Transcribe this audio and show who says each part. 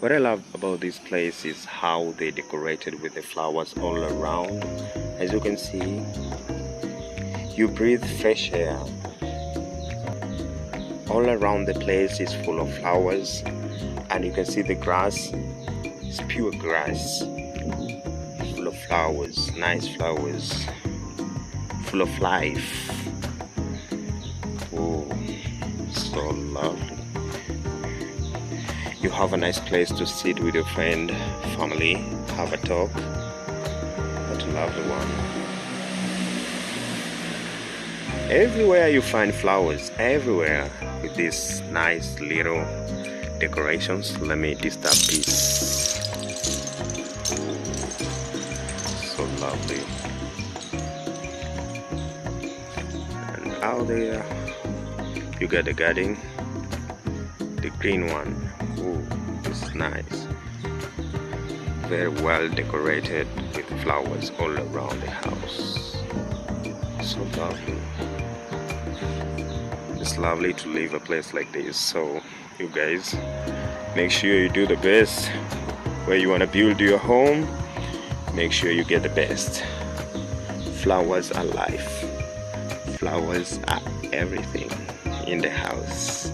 Speaker 1: What I love about this place is how they decorated with the flowers all around. As you can see, you breathe fresh air. All around the place is full of flowers, and you can see the grass. It's pure grass, full of flowers, nice flowers, full of life. Oh, so lovely. You have a nice place to sit with your friend, family, have a talk. What a lovely one. Everywhere you find flowers, everywhere, with these nice little decorations. Let me disturb this. So lovely. And out there you get the garden, the green one. Oh, this is nice. Very well decorated with flowers all around the house. So lovely. It's lovely to live a place like this. So you guys, make sure you do the best. Where you want to build your home, make sure you get the best. Flowers are life. Flowers are everything in the house.